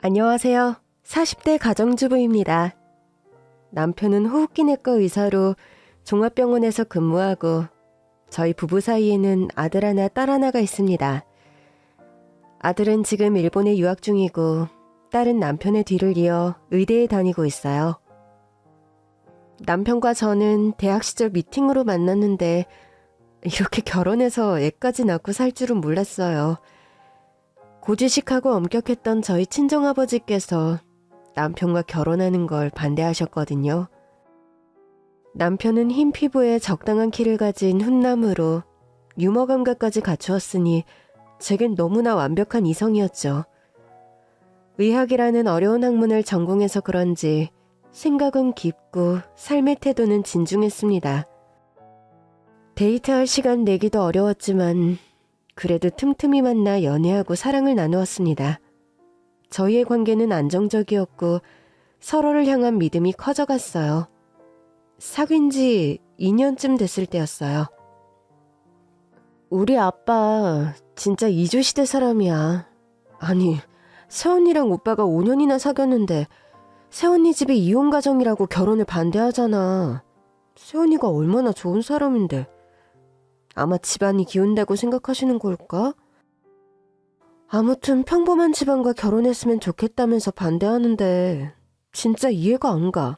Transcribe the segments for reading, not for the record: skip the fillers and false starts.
안녕하세요. 40대 가정주부입니다. 남편은 호흡기내과 의사로 종합병원에서 근무하고 저희 부부 사이에는 아들 하나, 딸 하나가 있습니다. 아들은 지금 일본에 유학 중이고 딸은 남편의 뒤를 이어 의대에 다니고 있어요. 남편과 저는 대학 시절 미팅으로 만났는데 이렇게 결혼해서 애까지 낳고 살 줄은 몰랐어요. 고지식하고 엄격했던 저희 친정아버지께서 남편과 결혼하는 걸 반대하셨거든요. 남편은 흰 피부에 적당한 키를 가진 훈남으로 유머 감각까지 갖추었으니 제겐 너무나 완벽한 이성이었죠. 의학이라는 어려운 학문을 전공해서 그런지 생각은 깊고 삶의 태도는 진중했습니다. 데이트할 시간 내기도 어려웠지만 그래도 틈틈이 만나 연애하고 사랑을 나누었습니다. 저희의 관계는 안정적이었고 서로를 향한 믿음이 커져갔어요. 사귄 지 2년쯤 됐을 때였어요. 우리 아빠 진짜 이주시대 사람이야. 아니, 새언니랑 오빠가 5년이나 사귀었는데 새언니 집이 이혼가정이라고 결혼을 반대하잖아. 새언니가 얼마나 좋은 사람인데. 아마 집안이 기운다고 생각하시는 걸까? 아무튼 평범한 집안과 결혼했으면 좋겠다면서 반대하는데 진짜 이해가 안 가.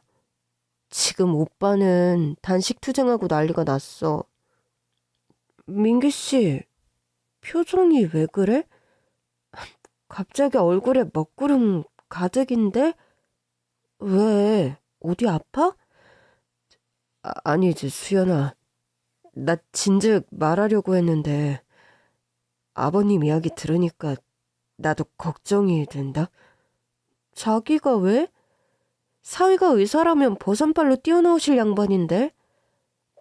지금 오빠는 단식 투쟁하고 난리가 났어. 민기 씨, 표정이 왜 그래? 갑자기 얼굴에 먹구름 가득인데? 왜? 어디 아파? 아니지, 수연아. 나 진즉 말하려고 했는데 아버님 이야기 들으니까 나도 걱정이 된다. 자기가 왜? 사위가 의사라면 버선발로 뛰어나오실 양반인데?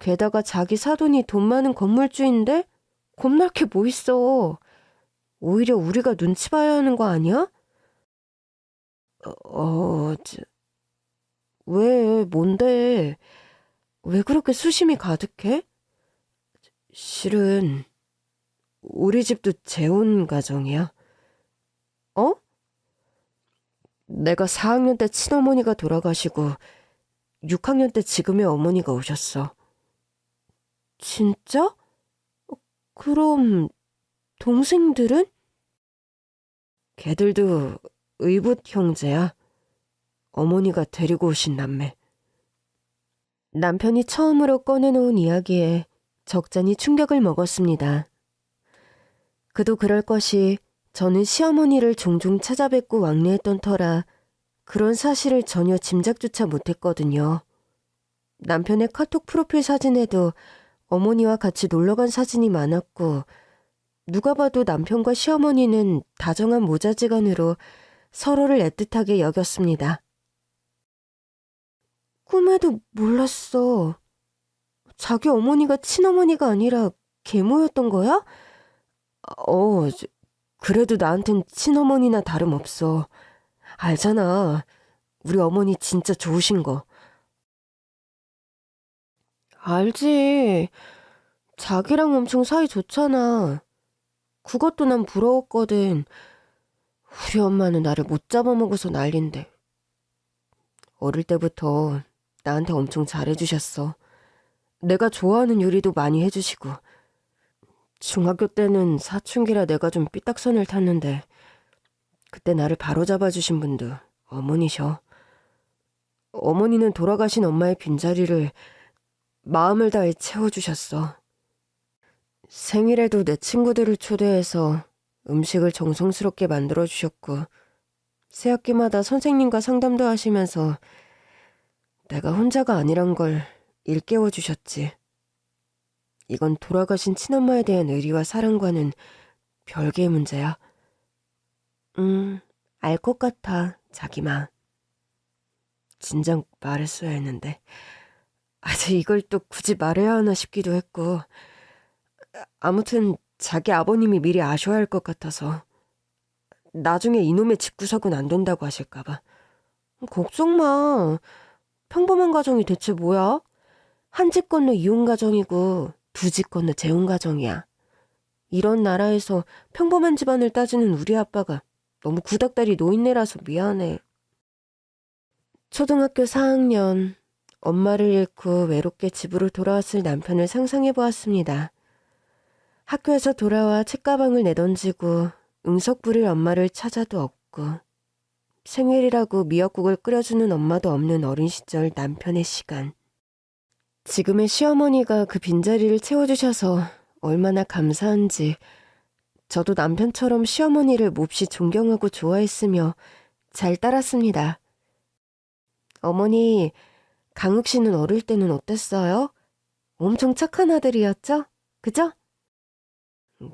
게다가 자기 사돈이 돈 많은 건물주인데? 겁날 게 뭐 있어. 오히려 우리가 눈치 봐야 하는 거 아니야? 왜, 뭔데? 왜 그렇게 수심이 가득해? 실은 우리 집도 재혼 가정이야. 어? 내가 4학년 때 친어머니가 돌아가시고 6학년 때 지금의 어머니가 오셨어. 진짜? 그럼 동생들은? 걔들도 의붓 형제야. 어머니가 데리고 오신 남매. 남편이 처음으로 꺼내놓은 이야기에 적잖이 충격을 먹었습니다. 그도 그럴 것이 저는 시어머니를 종종 찾아뵙고 왕래했던 터라 그런 사실을 전혀 짐작조차 못했거든요. 남편의 카톡 프로필 사진에도 어머니와 같이 놀러간 사진이 많았고 누가 봐도 남편과 시어머니는 다정한 모자지간으로 서로를 애틋하게 여겼습니다. 꿈에도 몰랐어. 자기 어머니가 친어머니가 아니라 계모였던 거야? 그래도 나한텐 친어머니나 다름없어. 알잖아. 우리 어머니 진짜 좋으신 거. 알지. 자기랑 엄청 사이 좋잖아. 그것도 난 부러웠거든. 우리 엄마는 나를 못 잡아먹어서 난린데. 어릴 때부터 나한테 엄청 잘해주셨어. 내가 좋아하는 요리도 많이 해주시고. 중학교 때는 사춘기라 내가 좀 삐딱선을 탔는데 그때 나를 바로잡아주신 분도 어머니셔. 어머니는 돌아가신 엄마의 빈자리를 마음을 다해 채워주셨어. 생일에도 내 친구들을 초대해서 음식을 정성스럽게 만들어주셨고 새학기마다 선생님과 상담도 하시면서 내가 혼자가 아니란 걸 일깨워주셨지. 이건 돌아가신 친엄마에 대한 의리와 사랑과는 별개의 문제야. 알 것 같아, 자기마. 진작 말했어야 했는데. 아직 이걸 또 굳이 말해야 하나 싶기도 했고. 아무튼 자기 아버님이 미리 아셔야 할 것 같아서. 나중에 이놈의 집구석은 안 된다고 하실까봐. 걱정 마. 평범한 가정이 대체 뭐야? 한 집 건너 이혼 가정이고 두 집 건너 재혼 가정이야. 이런 나라에서 평범한 집안을 따지는 우리 아빠가 너무 구닥다리 노인네라서 미안해. 초등학교 4학년, 엄마를 잃고 외롭게 집으로 돌아왔을 남편을 상상해 보았습니다. 학교에서 돌아와 책가방을 내던지고 응석 부릴 엄마를 찾아도 없고 생일이라고 미역국을 끓여주는 엄마도 없는 어린 시절 남편의 시간. 지금의 시어머니가 그 빈자리를 채워주셔서 얼마나 감사한지 저도 남편처럼 시어머니를 몹시 존경하고 좋아했으며 잘 따랐습니다. 어머니, 강욱 씨는 어릴 때는 어땠어요? 엄청 착한 아들이었죠? 그죠?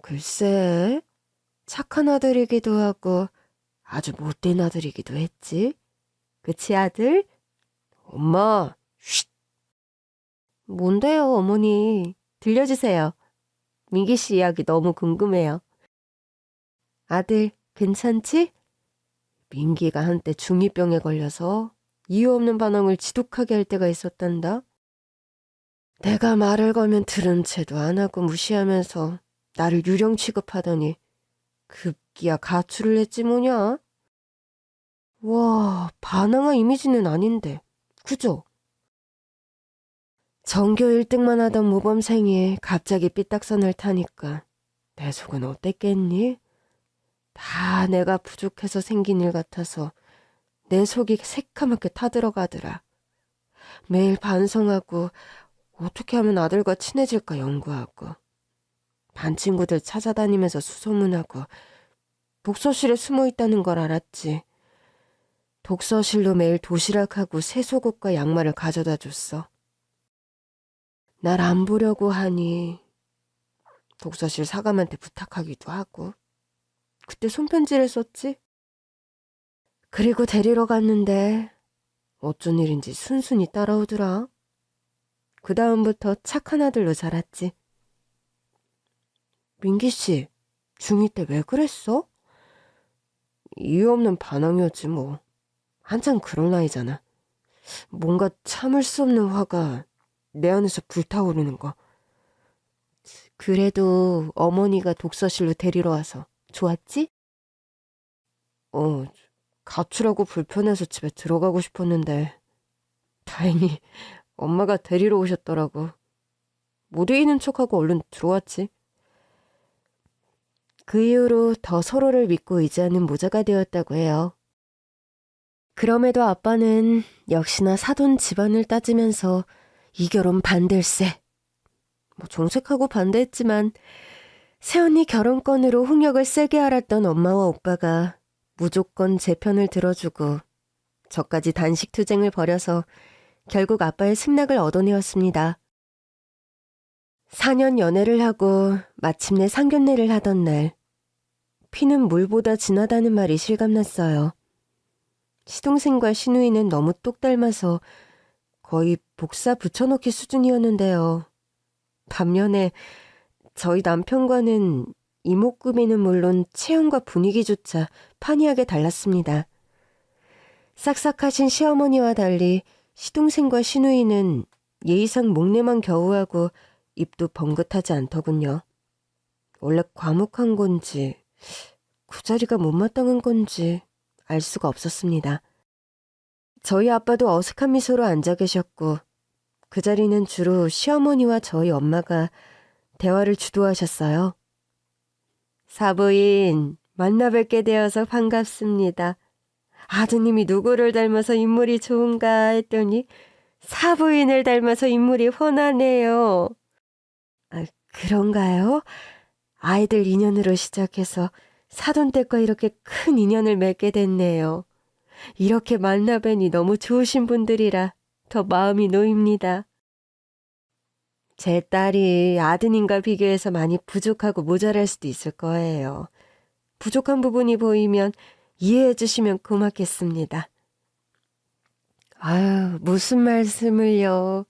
글쎄, 착한 아들이기도 하고 아주 못된 아들이기도 했지. 그치, 아들? 엄마, 쉿! 뭔데요, 어머니? 들려주세요. 민기 씨 이야기 너무 궁금해요. 아들, 괜찮지? 민기가 한때 중2병에 걸려서 이유 없는 반항을 지독하게 할 때가 있었단다. 내가 말을 걸면 들은 채도 안 하고 무시하면서 나를 유령 취급하더니 급기야 가출을 했지 뭐냐? 와, 반항아 이미지는 아닌데, 그죠? 전교 1등만 하던 모범생이 갑자기 삐딱선을 타니까 내 속은 어땠겠니? 다 내가 부족해서 생긴 일 같아서 내 속이 새카맣게 타들어가더라. 매일 반성하고 어떻게 하면 아들과 친해질까 연구하고 반 친구들 찾아다니면서 수소문하고 독서실에 숨어 있다는 걸 알았지. 독서실로 매일 도시락하고 새 속옷과 양말을 가져다 줬어. 날 안 보려고 하니 독서실 사감한테 부탁하기도 하고 그때 손편지를 썼지. 그리고 데리러 갔는데 어쩐 일인지 순순히 따라오더라. 그 다음부터 착한 아들로 자랐지. 민기 씨, 중2 때 왜 그랬어? 이유 없는 반항이었지 뭐. 한창 그런 나이잖아. 뭔가 참을 수 없는 화가 내 안에서 불타오르는 거. 그래도 어머니가 독서실로 데리러 와서 좋았지? 가출하고 불편해서 집에 들어가고 싶었는데 다행히 엄마가 데리러 오셨더라고. 못 이기는 척하고 얼른 들어왔지. 그 이후로 더 서로를 믿고 의지하는 모자가 되었다고 해요. 그럼에도 아빠는 역시나 사돈 집안을 따지면서 이 결혼 반댈세. 정색하고 반대했지만 새언니 결혼권으로 홍역을 세게 앓았던 엄마와 오빠가 무조건 제 편을 들어주고 저까지 단식 투쟁을 벌여서 결국 아빠의 승낙을 얻어내었습니다. 4년 연애를 하고 마침내 상견례를 하던 날 피는 물보다 진하다는 말이 실감났어요. 시동생과 시누이는 너무 똑 닮아서 거의 복사 붙여넣기 수준이었는데요. 반면에 저희 남편과는 이목구비는 물론 체형과 분위기조차 판이하게 달랐습니다. 싹싹하신 시어머니와 달리 시동생과 시누이는 예의상 목례만 겨우 하고 입도 번긋하지 않더군요. 원래 과묵한 건지 그 자리가 못마땅한 건지 알 수가 없었습니다. 저희 아빠도 어색한 미소로 앉아 계셨고 그 자리는 주로 시어머니와 저희 엄마가 대화를 주도하셨어요. 사부인, 만나 뵙게 되어서 반갑습니다. 아드님이 누구를 닮아서 인물이 좋은가 했더니 사부인을 닮아서 인물이 훤하네요. 그런가요? 아이들 인연으로 시작해서 사돈댁과 이렇게 큰 인연을 맺게 됐네요. 이렇게 만나 뵈니 너무 좋으신 분들이라 더 마음이 놓입니다. 제 딸이 아드님과 비교해서 많이 부족하고 모자랄 수도 있을 거예요. 부족한 부분이 보이면 이해해 주시면 고맙겠습니다. 아유, 무슨 말씀을요.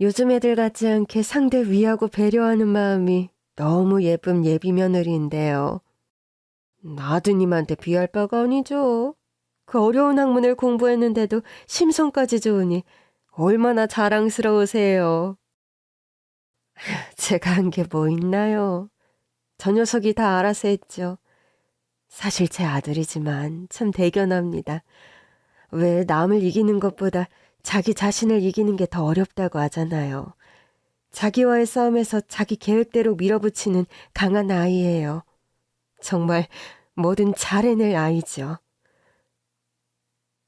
요즘 애들 같지 않게 상대 위하고 배려하는 마음이 너무 예쁜 예비 며느리인데요. 아드님한테 비할 바가 아니죠. 그 어려운 학문을 공부했는데도 심성까지 좋으니 얼마나 자랑스러우세요. 제가 한 게 뭐 있나요? 저 녀석이 다 알아서 했죠. 사실 제 아들이지만 참 대견합니다. 왜 남을 이기는 것보다 자기 자신을 이기는 게 더 어렵다고 하잖아요. 자기와의 싸움에서 자기 계획대로 밀어붙이는 강한 아이예요. 정말 뭐든 잘 해낼 아이죠.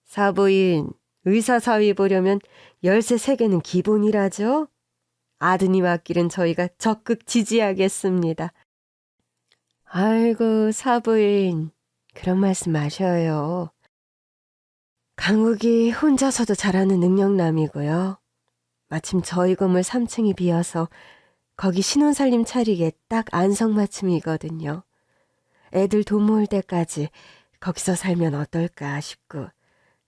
사부인, 의사 사위 보려면 열쇠 3개는 기본이라죠? 아드님 앞길은 저희가 적극 지지하겠습니다. 아이고, 사부인, 그런 말씀 마셔요. 강욱이 혼자서도 잘하는 능력남이고요. 마침 저희 건물 3층이 비어서 거기 신혼살림 차리기에 딱 안성맞춤이거든요. 애들 돈 모을 때까지 거기서 살면 어떨까 싶고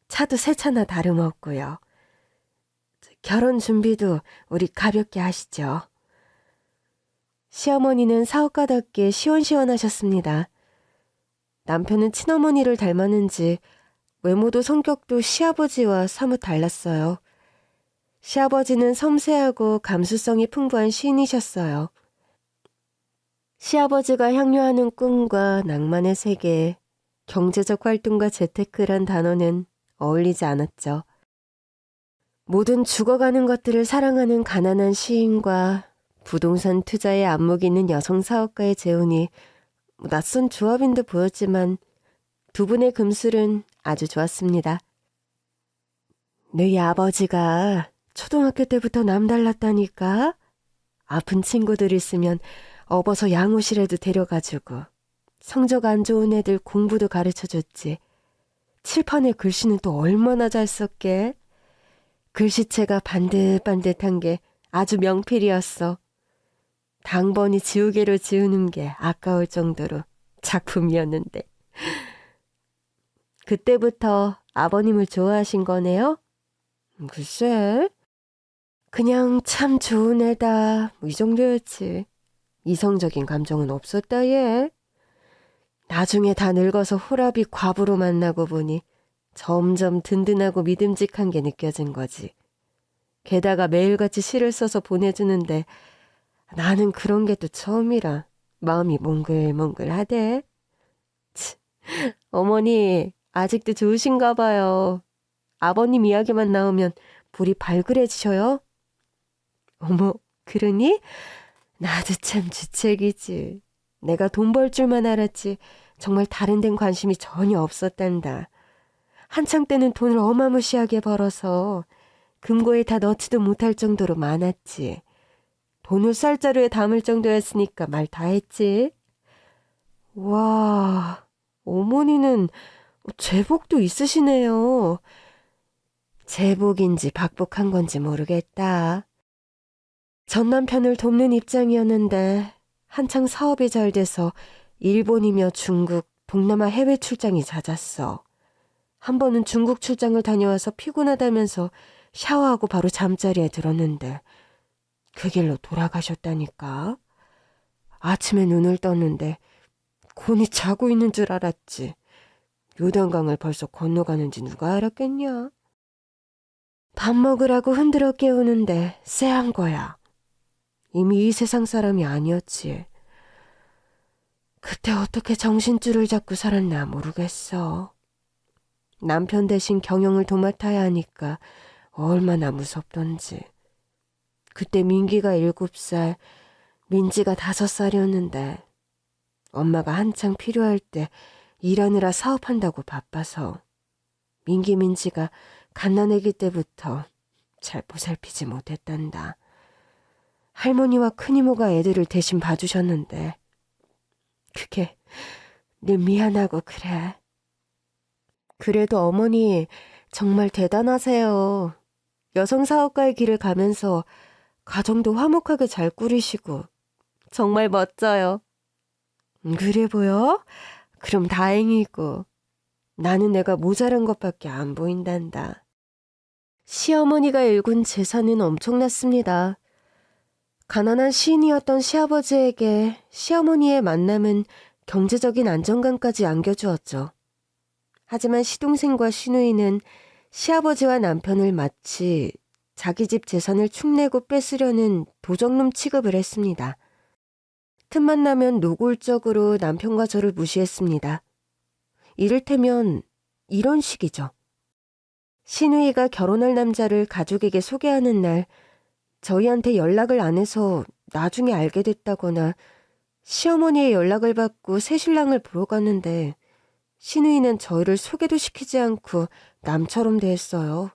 차도 새 차나 다름없고요. 결혼 준비도 우리 가볍게 하시죠. 시어머니는 사업가답게 시원시원하셨습니다. 남편은 친어머니를 닮았는지 외모도 성격도 시아버지와 사뭇 달랐어요. 시아버지는 섬세하고 감수성이 풍부한 시인이셨어요. 시아버지가 향유하는 꿈과 낭만의 세계, 경제적 활동과 재테크란 단어는 어울리지 않았죠. 모든 죽어가는 것들을 사랑하는 가난한 시인과 부동산 투자에 안목 있는 여성 사업가의 재혼이 낯선 조합인 듯 보였지만 두 분의 금술은 아주 좋았습니다. 너희 아버지가 초등학교 때부터 남달랐다니까? 아픈 친구들 있으면 업어서 양호실에도 데려가주고 성적 안 좋은 애들 공부도 가르쳐줬지. 칠판에 글씨는 또 얼마나 잘 썼게? 글씨체가 반듯반듯한 게 아주 명필이었어. 당번이 지우개로 지우는 게 아까울 정도로 작품이었는데. 그때부터 아버님을 좋아하신 거네요? 글쎄, 그냥 참 좋은 애다, 이 정도였지. 이성적인 감정은 없었다, 얘. 나중에 다 늙어서 호랍이 과부로 만나고 보니 점점 든든하고 믿음직한 게 느껴진 거지. 게다가 매일같이 시를 써서 보내주는데 나는 그런 게 또 처음이라 마음이 몽글몽글하대. 어머니 아직도 좋으신가 봐요. 아버님 이야기만 나오면 볼이 발그레지셔요. 어머, 그러니? 나도 참 주책이지. 내가 돈 벌 줄만 알았지 정말 다른 데는 관심이 전혀 없었단다. 한창 때는 돈을 어마무시하게 벌어서 금고에 다 넣지도 못할 정도로 많았지. 돈을 쌀자루에 담을 정도였으니까 말 다 했지. 와, 어머니는 제복도 있으시네요. 제복인지 박복한 건지 모르겠다. 전 남편을 돕는 입장이었는데 한창 사업이 잘 돼서 일본이며 중국, 동남아 해외 출장이 잦았어. 한 번은 중국 출장을 다녀와서 피곤하다면서 샤워하고 바로 잠자리에 들었는데 그 길로 돌아가셨다니까. 아침에 눈을 떴는데 곤히 자고 있는 줄 알았지. 요단강을 벌써 건너가는지 누가 알았겠냐. 밥 먹으라고 흔들어 깨우는데 쎄한 거야. 이미 이 세상 사람이 아니었지. 그때 어떻게 정신줄을 잡고 살았나 모르겠어. 남편 대신 경영을 도맡아야 하니까 얼마나 무섭던지. 그때 민기가 7살, 민지가 5살이었는데 엄마가 한창 필요할 때 일하느라 사업한다고 바빠서 민기 민지가 갓난아기 때부터 잘 보살피지 못했단다. 할머니와 큰이모가 애들을 대신 봐주셨는데 그게 늘 미안하고 그래. 그래도 어머니 정말 대단하세요. 여성 사업가의 길을 가면서 가정도 화목하게 잘 꾸리시고 정말 멋져요. 그래 보여? 그럼 다행이고. 나는 내가 모자란 것밖에 안 보인단다. 시어머니가 일군 재산은 엄청났습니다. 가난한 시인이었던 시아버지에게 시어머니의 만남은 경제적인 안정감까지 안겨주었죠. 하지만 시동생과 시누이는 시아버지와 남편을 마치 자기 집 재산을 축내고 뺏으려는 도적놈 취급을 했습니다. 틈만 나면 노골적으로 남편과 저를 무시했습니다. 이를테면 이런 식이죠. 신우이가 결혼할 남자를 가족에게 소개하는 날 저희한테 연락을 안 해서 나중에 알게 됐다거나 시어머니의 연락을 받고 새신랑을 보러 갔는데 신우이는 저희를 소개도 시키지 않고 남처럼 대했어요.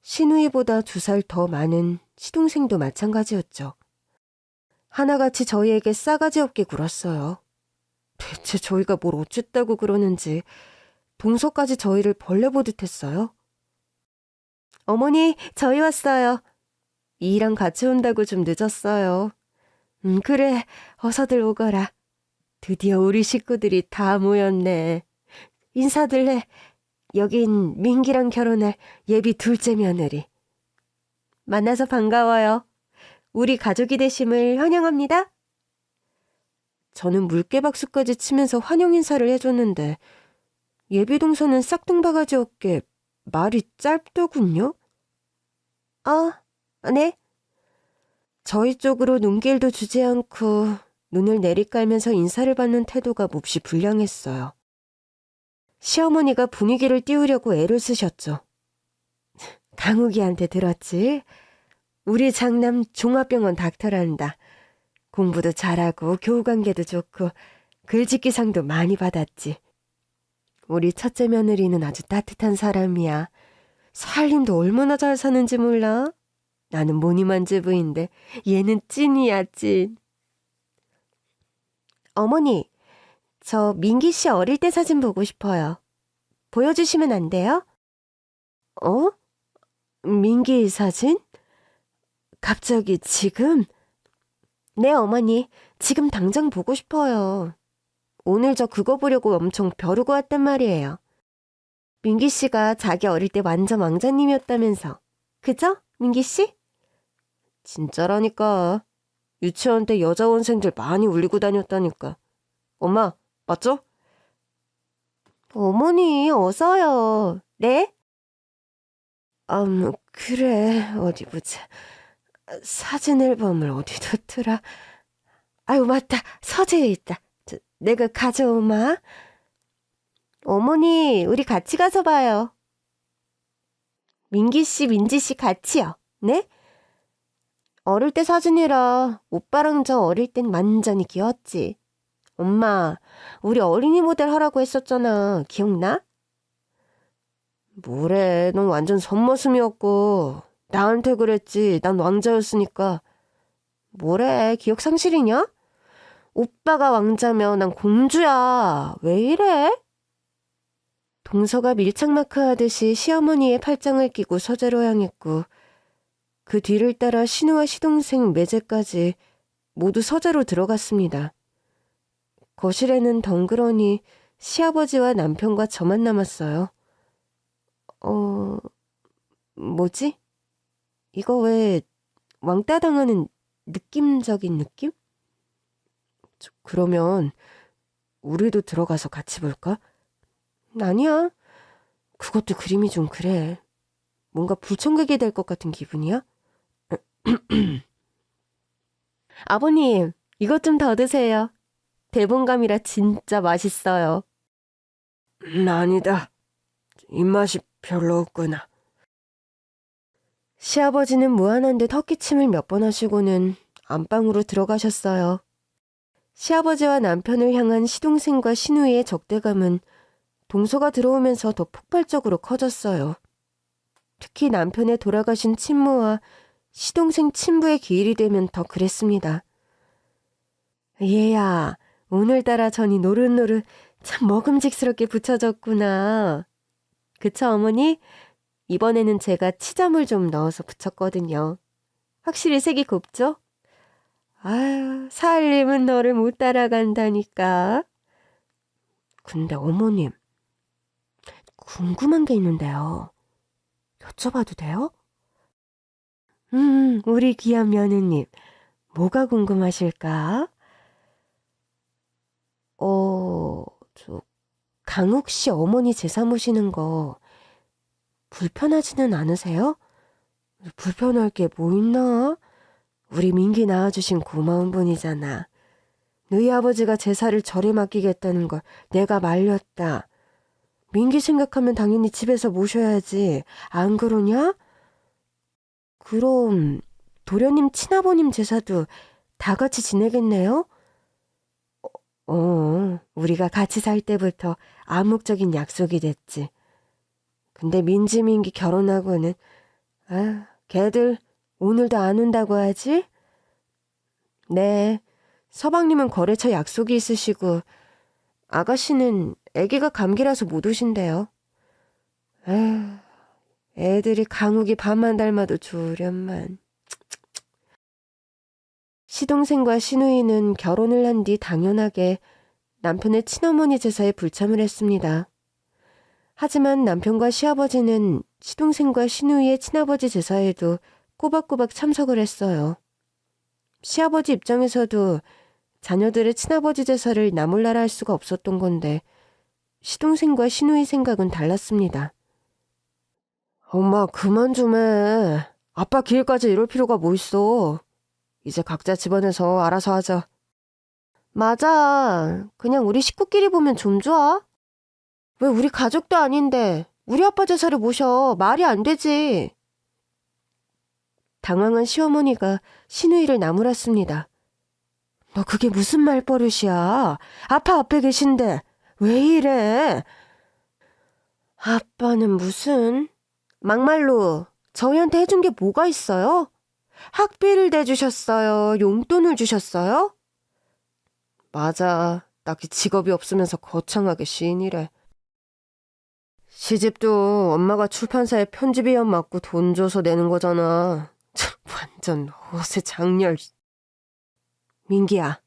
신우이보다 2살 더 많은 시동생도 마찬가지였죠. 하나같이 저희에게 싸가지 없게 굴었어요. 대체 저희가 뭘 어쨌다고 그러는지 동서까지 저희를 벌레 보듯 했어요. 어머니, 저희 왔어요. 이랑 같이 온다고 좀 늦었어요. 그래, 어서들 오거라. 드디어 우리 식구들이 다 모였네. 인사들 해. 여긴 민기랑 결혼할 예비 둘째 며느리. 만나서 반가워요. 우리 가족이 되심을 환영합니다. 저는 물개박수까지 치면서 환영 인사를 해줬는데 예비 동서는 싹둥바가지 없게 말이 짧더군요. 네. 저희 쪽으로 눈길도 주지 않고 눈을 내리깔면서 인사를 받는 태도가 몹시 불량했어요. 시어머니가 분위기를 띄우려고 애를 쓰셨죠. 강욱이한테 들었지? 우리 장남 종합병원 닥터란다. 공부도 잘하고 교우관계도 좋고 글짓기상도 많이 받았지. 우리 첫째 며느리는 아주 따뜻한 사람이야. 살림도 얼마나 잘 사는지 몰라? 나는 모니만주부인데 얘는 찐이야, 찐. 어머니, 저 민기 씨 어릴 때 사진 보고 싶어요. 보여주시면 안 돼요? 민기 사진? 갑자기 지금? 네, 어머니. 지금 당장 보고 싶어요. 오늘 저 그거 보려고 엄청 벼르고 왔단 말이에요. 민기 씨가 자기 어릴 때 완전 왕자님이었다면서. 그죠, 민기 씨? 진짜라니까. 유치원 때 여자 원생들 많이 울리고 다녔다니까. 엄마, 맞죠? 어머니, 어서요. 네? 그래. 어디 보자. 사진 앨범을 어디 뒀더라. 아유, 맞다. 서재에 있다. 내가 가져오마. 어머니, 우리 같이 가서 봐요. 민기 씨, 민지 씨 같이요. 네? 어릴 때 사진이라 오빠랑 저 어릴 땐 완전히 귀여웠지. 엄마, 우리 어린이 모델 하라고 했었잖아. 기억나? 뭐래, 넌 완전 선머슴이었고. 나한테 그랬지. 난 왕자였으니까. 뭐래, 기억 상실이냐? 오빠가 왕자면 난 공주야. 왜 이래? 동서가 밀착마크 하듯이 시어머니의 팔짱을 끼고 서재로 향했고 그 뒤를 따라 신우와 시동생 매제까지 모두 서재로 들어갔습니다. 거실에는 덩그러니 시아버지와 남편과 저만 남았어요. 뭐지? 이거 왜 왕따 당하는 느낌적인 느낌? 그러면 우리도 들어가서 같이 볼까? 아니야. 그것도 그림이 좀 그래. 뭔가 불청객이 될 것 같은 기분이야? 아버님, 이것 좀 더 드세요. 대본감이라 진짜 맛있어요. 아니다. 입맛이 별로 없구나. 시아버지는 무한한 듯 헛기침을 몇 번 하시고는 안방으로 들어가셨어요. 시아버지와 남편을 향한 시동생과 신우이의 적대감은 동서가 들어오면서 더 폭발적으로 커졌어요. 특히 남편의 돌아가신 친모와 시동생 친부의 기일이 되면 더 그랬습니다. 얘야, 오늘따라 전이 노릇노릇 참 먹음직스럽게 붙여졌구나. 그쵸, 어머니? 이번에는 제가 치자물 좀 넣어서 붙였거든요. 확실히 색이 곱죠? 아유, 살림은 너를 못 따라간다니까. 근데 어머님, 궁금한 게 있는데요. 여쭤봐도 돼요? 우리 귀한 며느님, 뭐가 궁금하실까? 강욱 씨 어머니 제사 모시는 거 불편하지는 않으세요? 불편할 게 뭐 있나? 우리 민기 낳아주신 고마운 분이잖아. 너희 아버지가 제사를 절에 맡기겠다는 걸 내가 말렸다. 민기 생각하면 당연히 집에서 모셔야지. 안 그러냐? 그럼 도련님 친아버님 제사도 다 같이 지내겠네요? 우리가 같이 살 때부터 암묵적인 약속이 됐지. 근데 민기 결혼하고는 걔들 오늘도 안 온다고 하지? 네, 서방님은 거래처 약속이 있으시고 아가씨는 아기가 감기라서 못 오신대요. 애들이 강욱이 밥만 닮아도 좋으련만. 시동생과 시누이는 결혼을 한 뒤 당연하게 남편의 친어머니 제사에 불참을 했습니다. 하지만 남편과 시아버지는 시동생과 시누이의 친아버지 제사에도 꼬박꼬박 참석을 했어요. 시아버지 입장에서도 자녀들의 친아버지 제사를 나 몰라라 할 수가 없었던 건데 시동생과 시누이 생각은 달랐습니다. 엄마 그만 좀 해. 아빠 기회까지 이럴 필요가 뭐 있어. 이제 각자 집안에서 알아서 하자. 맞아. 그냥 우리 식구끼리 보면 좀 좋아. 왜 우리 가족도 아닌데 우리 아빠 제사를 모셔. 말이 안 되지. 당황한 시어머니가 시누이를 나무랐습니다. 너 그게 무슨 말버릇이야. 아빠 앞에 계신데 왜 이래. 아빠는 무슨. 막말로 저희한테 해준 게 뭐가 있어요? 학비를 대주셨어요? 용돈을 주셨어요? 맞아. 딱히 직업이 없으면서 거창하게 시인이래. 시집도 엄마가 출판사에 편집위원 맡고 돈 줘서 내는 거잖아. 완전 허세 장렬. 민기야,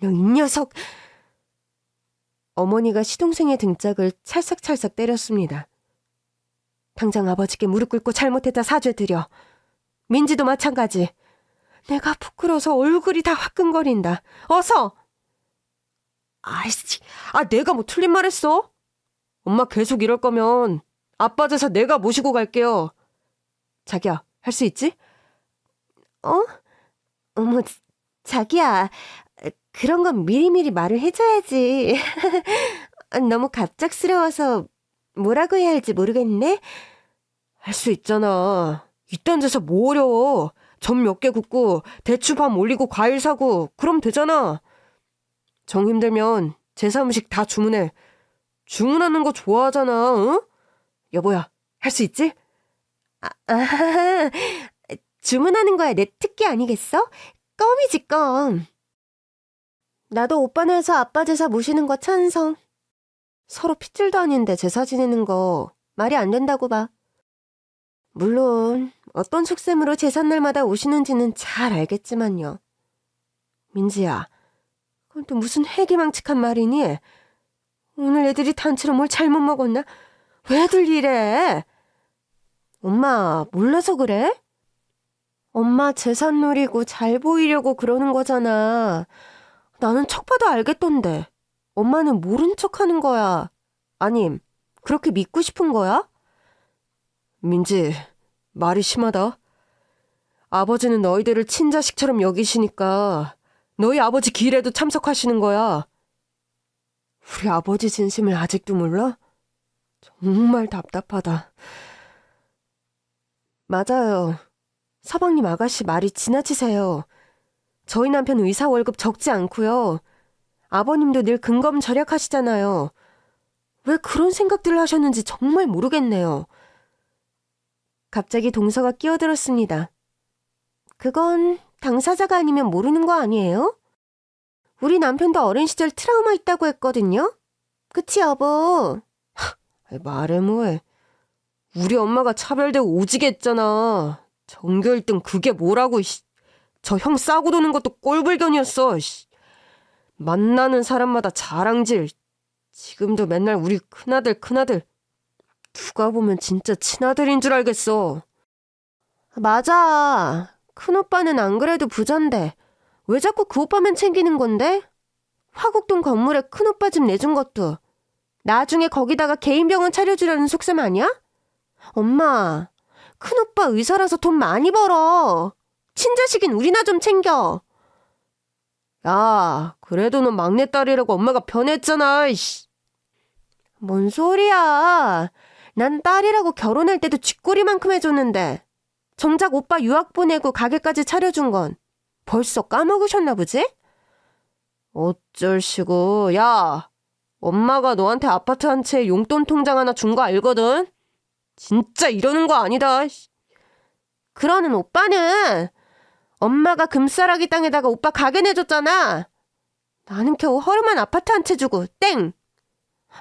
너 이 녀석. 어머니가 시동생의 등짝을 찰싹찰싹 때렸습니다. 당장 아버지께 무릎 꿇고 잘못했다 사죄드려. 민지도 마찬가지. 내가 부끄러워서 얼굴이 다 화끈거린다. 어서! 아이씨, 내가 뭐 틀린 말 했어? 엄마 계속 이럴 거면 아빠 제사 내가 모시고 갈게요. 자기야, 할 수 있지? 어머, 자기야. 그런 건 미리미리 말을 해줘야지. 너무 갑작스러워서 뭐라고 해야 할지 모르겠네. 할 수 있잖아. 이딴 데서 뭐 어려워. 점 몇 개 굽고 대추 밥 올리고 과일 사고 그럼 되잖아. 정 힘들면 제사 음식 다 주문해. 주문하는 거 좋아하잖아. 응? 여보야, 할 수 있지? 주문하는 거야 내 특기 아니겠어? 껌이지 껌. 나도 오빠네 해서 아빠 제사 모시는 거 찬성. 서로 핏줄도 아닌데 제사 지내는 거 말이 안 된다고 봐. 물론 어떤 속셈으로 제삿날마다 오시는지는 잘 알겠지만요. 민지야, 그건 또 무슨 회기망측한 말이니? 오늘 애들이 단체로 뭘 잘못 먹었나? 왜들 이래? 엄마 몰라서 그래? 엄마 재산 노리고 잘 보이려고 그러는 거잖아. 나는 척 봐도 알겠던데. 엄마는 모른 척 하는 거야. 아님, 그렇게 믿고 싶은 거야? 민지, 말이 심하다. 아버지는 너희들을 친자식처럼 여기시니까 너희 아버지 길에도 참석하시는 거야. 우리 아버지 진심을 아직도 몰라? 정말 답답하다. 맞아요. 서방님 아가씨 말이 지나치세요. 저희 남편 의사 월급 적지 않고요. 아버님도 늘 근검절약하시잖아요. 왜 그런 생각들을 하셨는지 정말 모르겠네요. 갑자기 동서가 끼어들었습니다. 그건 당사자가 아니면 모르는 거 아니에요? 우리 남편도 어린 시절 트라우마 있다고 했거든요. 그치 여보? 말해 뭐해. 우리 엄마가 차별되고 오지게 했잖아. 전교 1등 그게 뭐라고. 저 형 싸고 도는 것도 꼴불견이었어. 만나는 사람마다 자랑질. 지금도 맨날 우리 큰아들 누가 보면 진짜 친아들인 줄 알겠어. 맞아. 큰오빠는 안 그래도 부잔데 왜 자꾸 그 오빠만 챙기는 건데? 화곡동 건물에 큰오빠 집 내준 것도 나중에 거기다가 개인 병원 차려주려는 속셈 아니야? 엄마, 큰오빠 의사라서 돈 많이 벌어. 친자식인 우리나 좀 챙겨. 야, 그래도 너 막내딸이라고 엄마가 변했잖아. 이씨. 뭔 소리야. 난 딸이라고 결혼할 때도 쥐꼬리만큼 해줬는데. 정작 오빠 유학 보내고 가게까지 차려준 건 벌써 까먹으셨나 보지? 어쩔시고. 야, 엄마가 너한테 아파트 한 채에 용돈 통장 하나 준 거 알거든? 진짜 이러는 거 아니다. 그러는 오빠는 엄마가 금싸라기 땅에다가 오빠 가게 내줬잖아. 나는 겨우 허름한 아파트 한 채 주고 땡!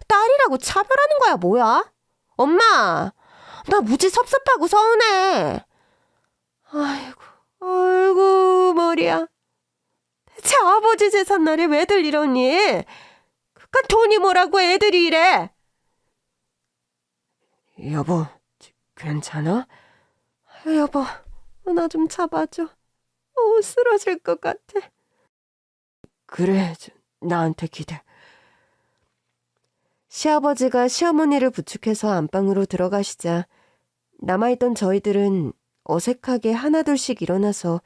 딸이라고 차별하는 거야 뭐야? 엄마, 나 무지 섭섭하고 서운해. 아이고 머리야. 대체 아버지 제삿날에 왜들 이러니? 그깟 돈이 뭐라고 애들이 이래. 여보, 괜찮아? 여보, 나 좀 잡아줘. 쓰러질 것 같아. 그래, 나한테 기대. 시아버지가 시어머니를 부축해서 안방으로 들어가시자 남아있던 저희들은 어색하게 하나둘씩 일어나서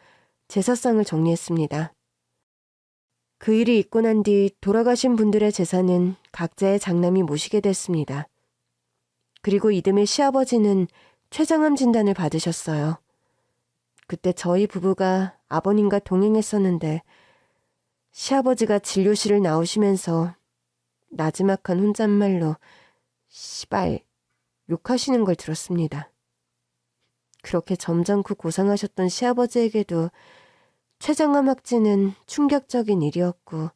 제사상을 정리했습니다. 그 일이 있고 난 뒤 돌아가신 분들의 제사는 각자의 장남이 모시게 됐습니다. 그리고 이듬해 시아버지는 췌장암 진단을 받으셨어요. 그때 저희 부부가 아버님과 동행했었는데 시아버지가 진료실을 나오시면서 나지막한 혼잣말로 시발 욕하시는 걸 들었습니다. 그렇게 점잖고 고상하셨던 시아버지에게도 췌장암 확진은 충격적인 일이었고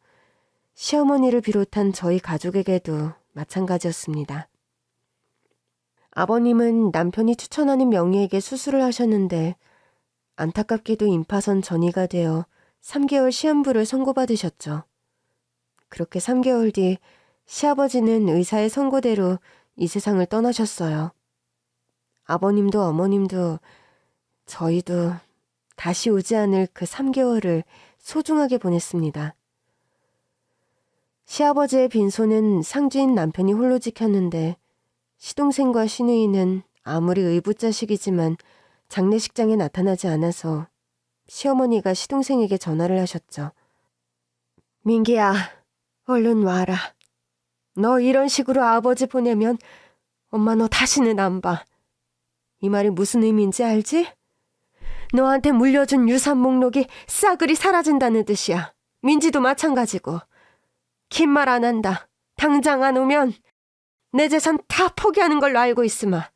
시어머니를 비롯한 저희 가족에게도 마찬가지였습니다. 아버님은 남편이 추천하는 명의에게 수술을 하셨는데 안타깝게도 임파선 전이가 되어 3개월 시한부를 선고받으셨죠. 그렇게 3개월 뒤 시아버지는 의사의 선고대로 이 세상을 떠나셨어요. 아버님도 어머님도 저희도 다시 오지 않을 그 3개월을 소중하게 보냈습니다. 시아버지의 빈소는 상주인 남편이 홀로 지켰는데 시동생과 시누이는 아무리 의붓자식이지만 장례식장에 나타나지 않아서 시어머니가 시동생에게 전화를 하셨죠. 민기야, 얼른 와라. 너 이런 식으로 아버지 보내면 엄마 너 다시는 안 봐. 이 말이 무슨 의미인지 알지? 너한테 물려준 유산 목록이 싸그리 사라진다는 뜻이야. 민지도 마찬가지고. 긴 말 안 한다. 당장 안 오면 내 재산 다 포기하는 걸로 알고 있으마.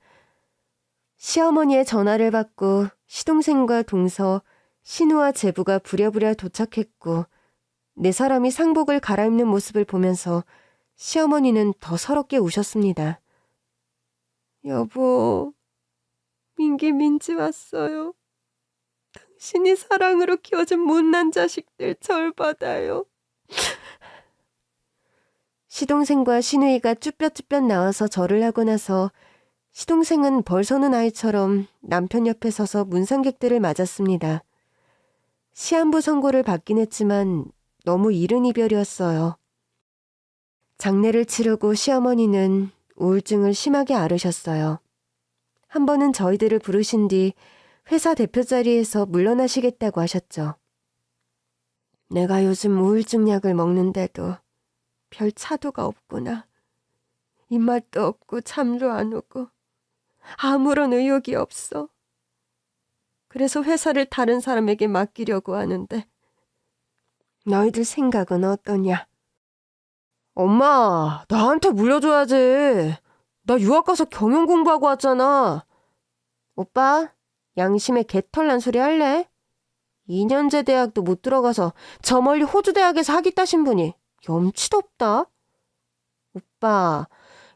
시어머니의 전화를 받고 시동생과 동서, 신우와 제부가 부랴부랴 도착했고 네 사람이 상복을 갈아입는 모습을 보면서 시어머니는 더 서럽게 우셨습니다. 여보, 민지 왔어요. 당신이 사랑으로 키워준 못난 자식들 절 받아요. 시동생과 시누이가 쭈뼛쭈뼛 나와서 절을 하고 나서 시동생은 벌서는 아이처럼 남편 옆에 서서 문상객들을 맞았습니다. 시한부 선고를 받긴 했지만 너무 이른 이별이었어요. 장례를 치르고 시어머니는 우울증을 심하게 앓으셨어요. 한 번은 저희들을 부르신 뒤 회사 대표 자리에서 물러나시겠다고 하셨죠. 내가 요즘 우울증 약을 먹는데도 별 차도가 없구나. 입맛도 없고 잠도 안 오고 아무런 의욕이 없어. 그래서 회사를 다른 사람에게 맡기려고 하는데 너희들 생각은 어떠냐? 엄마, 나한테 물려줘야지. 나 유학 가서 경영 공부하고 왔잖아. 오빠, 양심에 개털난 소리 할래? 2년제 대학도 못 들어가서 저 멀리 호주 대학에서 학위 따신 분이 염치도 없다. 오빠,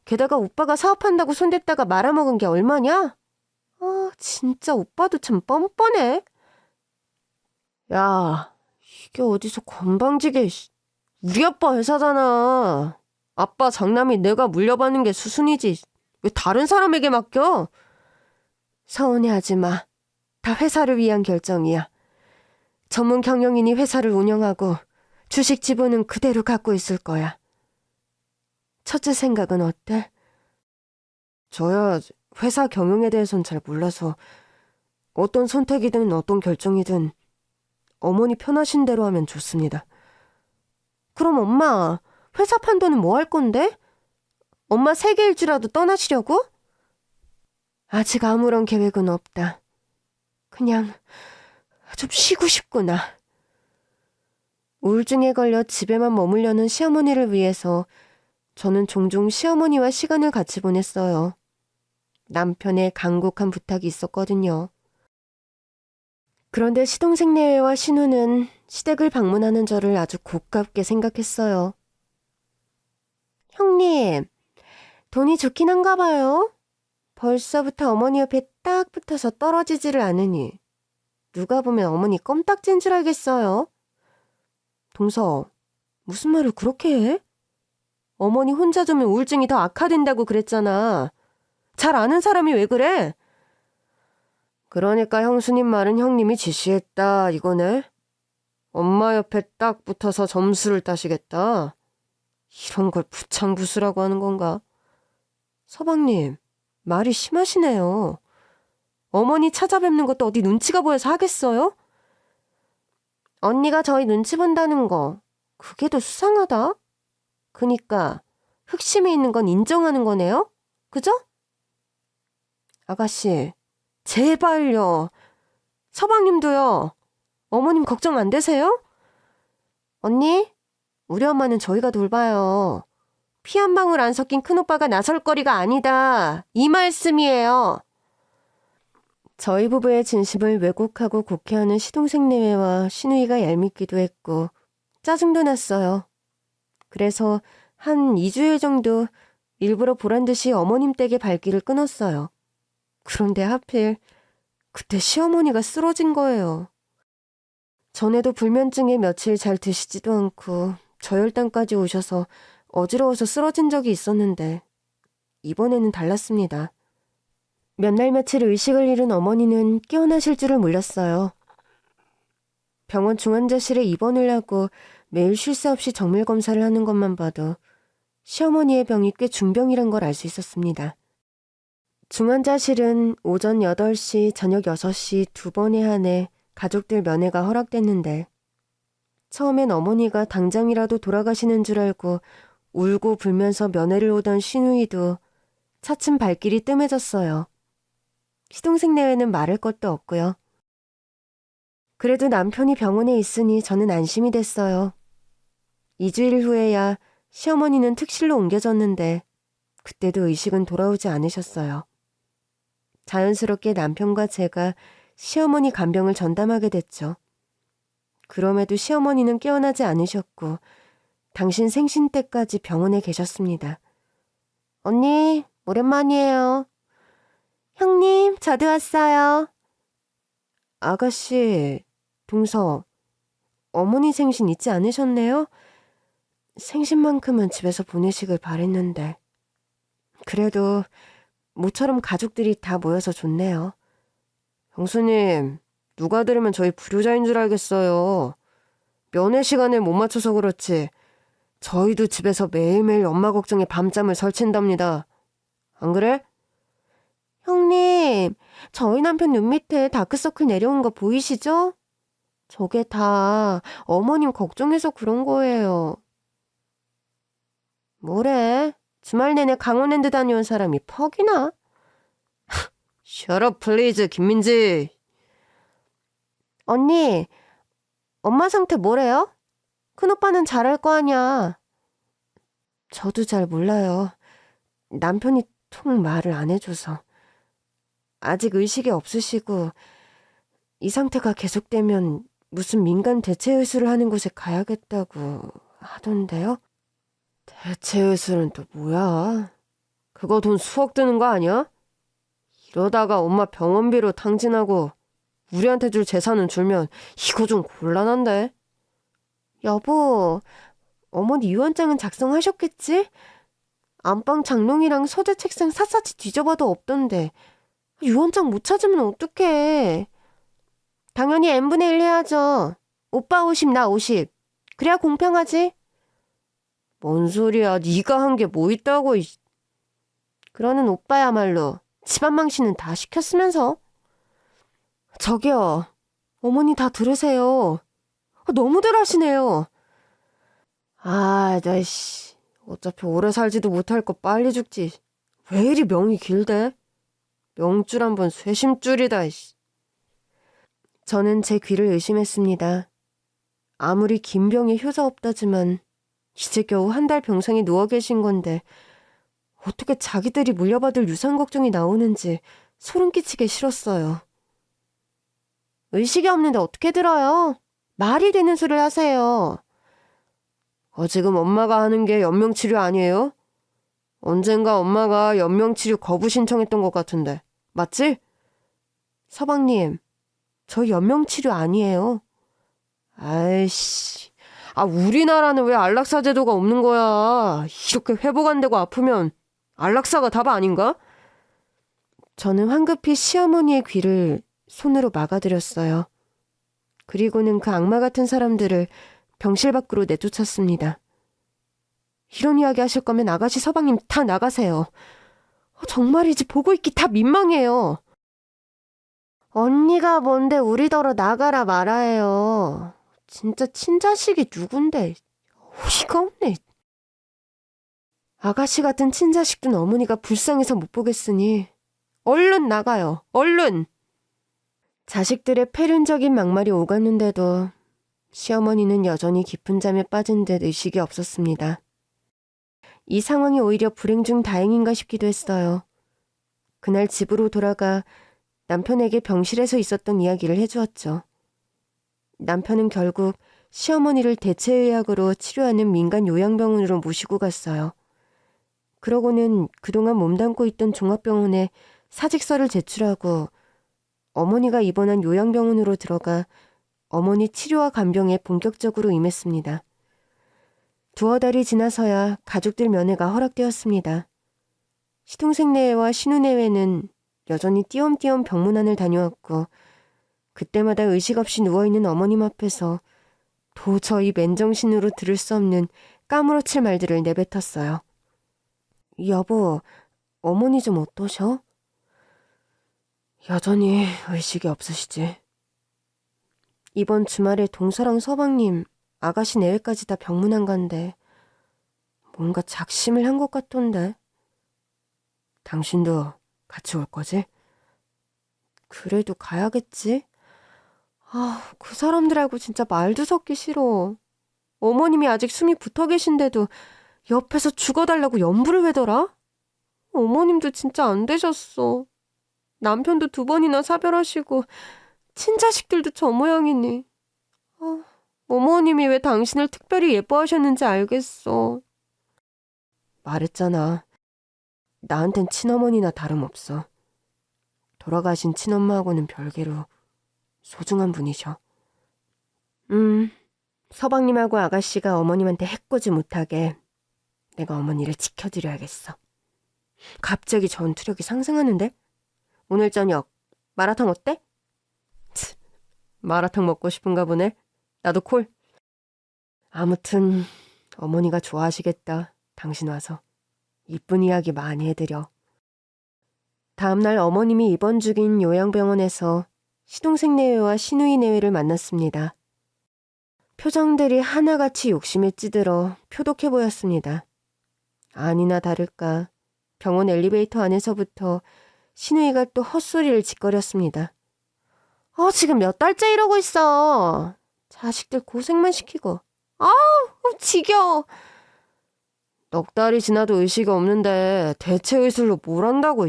게다가 오빠가 사업한다고 손댔다가 말아먹은 게 얼마냐? 진짜 오빠도 참 뻔뻔해. 야, 이게 어디서 건방지게. 우리 아빠 회사잖아. 아빠 장남이 내가 물려받는 게 수순이지. 왜 다른 사람에게 맡겨? 서운해하지 마. 다 회사를 위한 결정이야. 전문 경영인이 회사를 운영하고 주식 지분은 그대로 갖고 있을 거야. 첫째 생각은 어때? 저야 회사 경영에 대해선 잘 몰라서 어떤 선택이든 어떤 결정이든 어머니 편하신 대로 하면 좋습니다. 그럼 엄마, 회사 판도는 뭐 할 건데? 엄마 세계 일주라도 떠나시려고? 아직 아무런 계획은 없다. 그냥 좀 쉬고 싶구나. 우울증에 걸려 집에만 머물려는 시어머니를 위해서 저는 종종 시어머니와 시간을 같이 보냈어요. 남편의 간곡한 부탁이 있었거든요. 그런데 시동생 내외와 신우는 시댁을 방문하는 저를 아주 고깝게 생각했어요. 형님, 돈이 좋긴 한가 봐요. 벌써부터 어머니 옆에 딱 붙어서 떨어지지를 않으니 누가 보면 어머니 껌딱지인 줄 알겠어요. 동서, 무슨 말을 그렇게 해? 어머니 혼자 두면 우울증이 더 악화된다고 그랬잖아. 잘 아는 사람이 왜 그래? 그러니까 형수님 말은 형님이 지시했다 이거네. 엄마 옆에 딱 붙어서 점수를 따시겠다. 이런 걸 부창부수라고 하는 건가? 서방님, 말이 심하시네요. 어머니 찾아뵙는 것도 어디 눈치가 보여서 하겠어요? 언니가 저희 눈치 본다는 거, 그게 더 수상하다. 그니까 흑심이 있는 건 인정하는 거네요? 그죠? 아가씨, 제발요. 서방님도요. 어머님 걱정 안 되세요? 언니, 우리 엄마는 저희가 돌봐요. 피 한 방울 안 섞인 큰오빠가 나설 거리가 아니다. 이 말씀이에요. 저희 부부의 진심을 왜곡하고 곡해하는 시동생 내외와 시누이가 얄밉기도 했고 짜증도 났어요. 그래서 한 2주일 정도 일부러 보란듯이 어머님 댁의 발길을 끊었어요. 그런데 하필 그때 시어머니가 쓰러진 거예요. 전에도 불면증에 며칠 잘 드시지도 않고 저혈당까지 오셔서 어지러워서 쓰러진 적이 있었는데 이번에는 달랐습니다. 몇 날 며칠 의식을 잃은 어머니는 깨어나실 줄을 몰랐어요. 병원 중환자실에 입원을 하고 매일 쉴 새 없이 정밀 검사를 하는 것만 봐도 시어머니의 병이 꽤 중병이란 걸 알 수 있었습니다. 중환자실은 오전 8시, 저녁 6시 두 번에 한해 가족들 면회가 허락됐는데 처음엔 어머니가 당장이라도 돌아가시는 줄 알고 울고 불면서 면회를 오던 시누이도 차츰 발길이 뜸해졌어요. 시동생 내외는 말할 것도 없고요. 그래도 남편이 병원에 있으니 저는 안심이 됐어요. 2주일 후에야 시어머니는 특실로 옮겨졌는데 그때도 의식은 돌아오지 않으셨어요. 자연스럽게 남편과 제가 시어머니 간병을 전담하게 됐죠. 그럼에도 시어머니는 깨어나지 않으셨고 당신 생신 때까지 병원에 계셨습니다. 언니, 오랜만이에요. 형님, 저도 왔어요. 아가씨, 동서, 어머니 생신 잊지 않으셨네요? 생신만큼은 집에서 보내시길 바랬는데. 그래도 모처럼 가족들이 다 모여서 좋네요. 형수님, 누가 들으면 저희 불효자인 줄 알겠어요. 면회 시간에 못 맞춰서 그렇지. 저희도 집에서 매일매일 엄마 걱정에 밤잠을 설친답니다. 안 그래? 형님, 저희 남편 눈 밑에 다크서클 내려온 거 보이시죠? 저게 다 어머님 걱정해서 그런 거예요. 뭐래? 주말 내내 강원랜드 다녀온 사람이 퍽이나? Shut up, please, 김민지. 언니, 엄마 상태 뭐래요? 큰오빠는 잘할 거 아냐. 저도 잘 몰라요. 남편이 통 말을 안 해줘서. 아직 의식이 없으시고 이 상태가 계속되면 무슨 민간 대체의술을 하는 곳에 가야겠다고 하던데요? 대체의술은 또 뭐야? 그거 돈 수억 드는 거 아니야? 이러다가 엄마 병원비로 탕진하고 우리한테 줄 재산은 줄면 이거 좀 곤란한데? 여보, 어머니 유언장은 작성하셨겠지? 안방 장롱이랑 서재 책상 샅샅이 뒤져봐도 없던데 유언장 못 찾으면 어떡해. 당연히 n분의 1 해야죠. 오빠 50, 나 50. 그래야 공평하지. 뭔 소리야. 네가 한 게 뭐 있다고. 그러는 오빠야말로 집안 망신은 다 시켰으면서. 저기요. 어머니 다 들으세요. 너무들 하시네요. 아저씨. 어차피 오래 살지도 못할 거 빨리 죽지. 왜 이리 명이 길대? 명줄 한번 쇠심줄이다. 이씨. 저는 제 귀를 의심했습니다. 아무리 긴 병이 효자 없다지만 이제 겨우 한 달 병상에 누워 계신 건데 어떻게 자기들이 물려받을 유산 걱정이 나오는지 소름 끼치게 싫었어요. 의식이 없는데 어떻게 들어요? 말이 되는 소리를 하세요. 지금 엄마가 하는 게 연명치료 아니에요? 언젠가 엄마가 연명치료 거부 신청했던 것 같은데 맞지? 서방님, 저 연명치료 아니에요. 아이씨, 우리나라는 왜 안락사 제도가 없는 거야? 이렇게 회복 안 되고 아프면 안락사가 답 아닌가? 저는 황급히 시어머니의 귀를 손으로 막아드렸어요. 그리고는 그 악마 같은 사람들을 병실 밖으로 내쫓았습니다. 이런 이야기 하실 거면 아가씨 서방님 다 나가세요. 정말이지 보고 있기 다 민망해요. 언니가 뭔데 우리더러 나가라 말아요. 진짜 친자식이 누군데. 어이가 없네. 아가씨 같은 친자식둔 어머니가 불쌍해서 못 보겠으니 얼른 나가요. 얼른. 자식들의 패륜적인 막말이 오갔는데도 시어머니는 여전히 깊은 잠에 빠진 듯 의식이 없었습니다. 이 상황이 오히려 불행 중 다행인가 싶기도 했어요. 그날 집으로 돌아가 남편에게 병실에서 있었던 이야기를 해주었죠. 남편은 결국 시어머니를 대체의학으로 치료하는 민간 요양병원으로 모시고 갔어요. 그러고는 그동안 몸담고 있던 종합병원에 사직서를 제출하고 어머니가 입원한 요양병원으로 들어가 어머니 치료와 간병에 본격적으로 임했습니다. 두어 달이 지나서야 가족들 면회가 허락되었습니다. 시동생 내외와 신우 내외는 여전히 띄엄띄엄 병문안을 다녀왔고 그때마다 의식 없이 누워있는 어머님 앞에서 도저히 맨정신으로 들을 수 없는 까무러칠 말들을 내뱉었어요. 여보, 어머니 좀 어떠셔? 여전히 의식이 없으시지. 이번 주말에 동서랑 서방님, 아가씨 내외까지 다 병문안 간대. 뭔가 작심을 한 것 같던데. 당신도 같이 올 거지? 그래도 가야겠지? 그 사람들하고 진짜 말도 섞기 싫어. 어머님이 아직 숨이 붙어 계신데도 옆에서 죽어달라고 연부를 외더라? 어머님도 진짜 안 되셨어. 남편도 2번이나 사별하시고 친자식들도 저 모양이니. 어머님이 왜 당신을 특별히 예뻐하셨는지 알겠어. 말했잖아. 나한텐 친어머니나 다름없어. 돌아가신 친엄마하고는 별개로 소중한 분이셔. 서방님하고 아가씨가 어머님한테 해코지 못하게 내가 어머니를 지켜드려야겠어. 갑자기 전투력이 상승하는데? 오늘 저녁 마라탕 어때? 마라탕 먹고 싶은가 보네. 나도 콜. 아무튼 어머니가 좋아하시겠다. 당신 와서. 이쁜 이야기 많이 해드려. 다음날 어머님이 입원 중인 요양병원에서 시동생 내외와 시누이 내외를 만났습니다. 표정들이 하나같이 욕심에 찌들어 표독해 보였습니다. 아니나 다를까 병원 엘리베이터 안에서부터 시누이가 또 헛소리를 짓거렸습니다. 지금 몇 달째 이러고 있어. 자식들 고생만 시키고. 지겨워. 넉 달이 지나도 의식이 없는데 대체 의술로 뭘 한다고.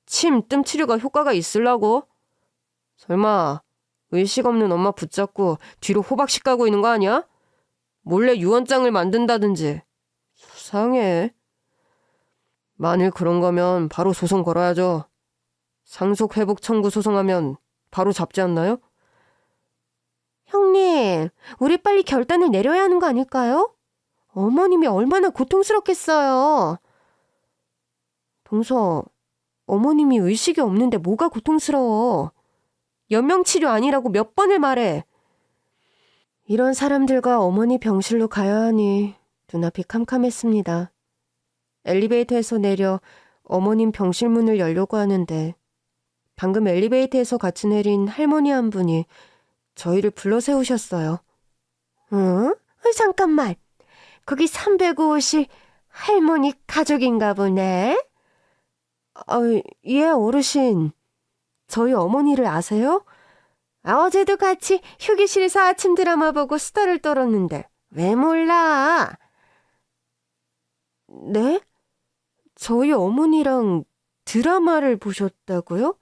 침, 뜸 치료가 효과가 있으려고? 설마 의식 없는 엄마 붙잡고 뒤로 호박씩 가고 있는 거 아니야? 몰래 유언장을 만든다든지. 수상해. 만일 그런 거면 바로 소송 걸어야죠. 상속회복 청구 소송하면 바로 잡지 않나요? 형님, 우리 빨리 결단을 내려야 하는 거 아닐까요? 어머님이 얼마나 고통스럽겠어요. 동서, 어머님이 의식이 없는데 뭐가 고통스러워. 연명치료 아니라고 몇 번을 말해. 이런 사람들과 어머니 병실로 가야 하니 눈앞이 캄캄했습니다. 엘리베이터에서 내려 어머님 병실 문을 열려고 하는데 방금 엘리베이터에서 같이 내린 할머니 한 분이 저희를 불러 세우셨어요. 응? 잠깐만. 거기 305호실 할머니 가족인가 보네. 예, 어르신. 저희 어머니를 아세요? 어제도 같이 휴게실에서 아침 드라마 보고 수다를 떨었는데 왜 몰라? 네? 저희 어머니랑 드라마를 보셨다고요?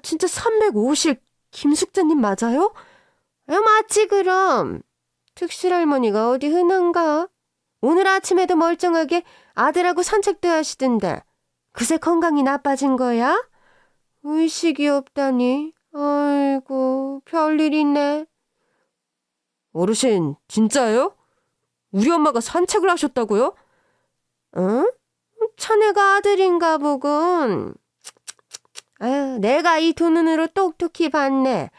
진짜 305실 김숙자님 맞아요? 맞지 그럼. 특실할머니가 어디 흔한가? 오늘 아침에도 멀쩡하게 아들하고 산책도 하시던데 그새 건강이 나빠진 거야? 의식이 없다니. 아이고, 별일 있네. 어르신, 진짜예요? 우리 엄마가 산책을 하셨다고요? 응? 자네가 아들인가 보군. 아유, 내가 이 두 눈으로 똑똑히 봤네.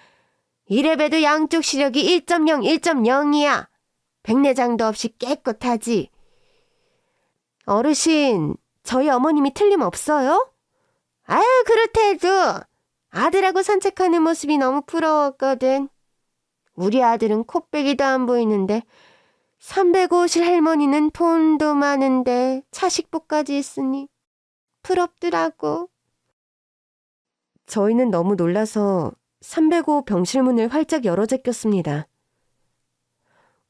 이래봬도 양쪽 시력이 1.0, 1.0이야. 백내장도 없이 깨끗하지. 어르신, 저희 어머님이 틀림없어요? 아유, 그렇대도 아들하고 산책하는 모습이 너무 부러웠거든. 우리 아들은 코빼기도 안 보이는데 305실 할머니는 돈도 많은데 차식부까지 있으니 부럽더라고. 저희는 너무 놀라서 305 병실문을 활짝 열어 제꼈습니다.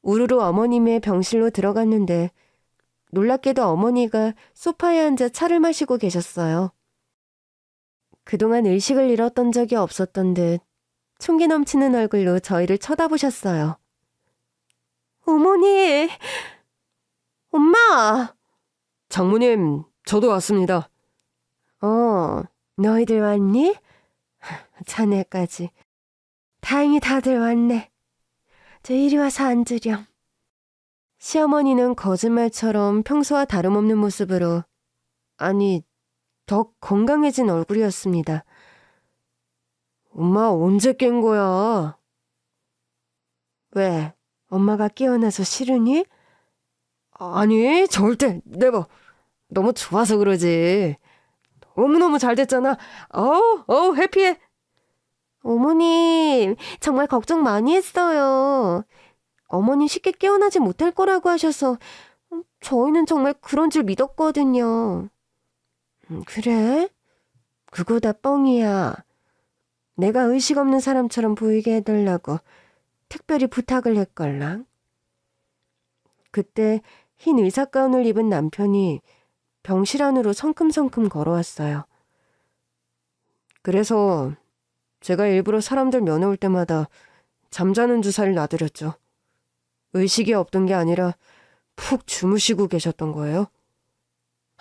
우르르 어머님의 병실로 들어갔는데 놀랍게도 어머니가 소파에 앉아 차를 마시고 계셨어요. 그동안 의식을 잃었던 적이 없었던 듯 총기 넘치는 얼굴로 저희를 쳐다보셨어요. 어머니! 엄마! 장모님, 저도 왔습니다. 너희들 왔니? 자네까지. 다행히 다들 왔네. 저 이리 와서 앉으렴. 시어머니는 거짓말처럼 평소와 다름없는 모습으로, 아니, 더 건강해진 얼굴이었습니다. 엄마 언제 깬 거야? 왜? 엄마가 깨어나서 싫으니? 아니, 절대. 내봐. 너무 좋아서 그러지. 너무너무 잘 됐잖아. 해피해. 어머님, 정말 걱정 많이 했어요. 어머님 쉽게 깨어나지 못할 거라고 하셔서 저희는 정말 그런 줄 믿었거든요. 그래? 그거 다 뻥이야. 내가 의식 없는 사람처럼 보이게 해달라고 특별히 부탁을 했걸랑. 그때 흰 의사가운을 입은 남편이 병실 안으로 성큼성큼 걸어왔어요. 그래서 제가 일부러 사람들 면회 올 때마다 잠자는 주사를 놔드렸죠. 의식이 없던 게 아니라 푹 주무시고 계셨던 거예요.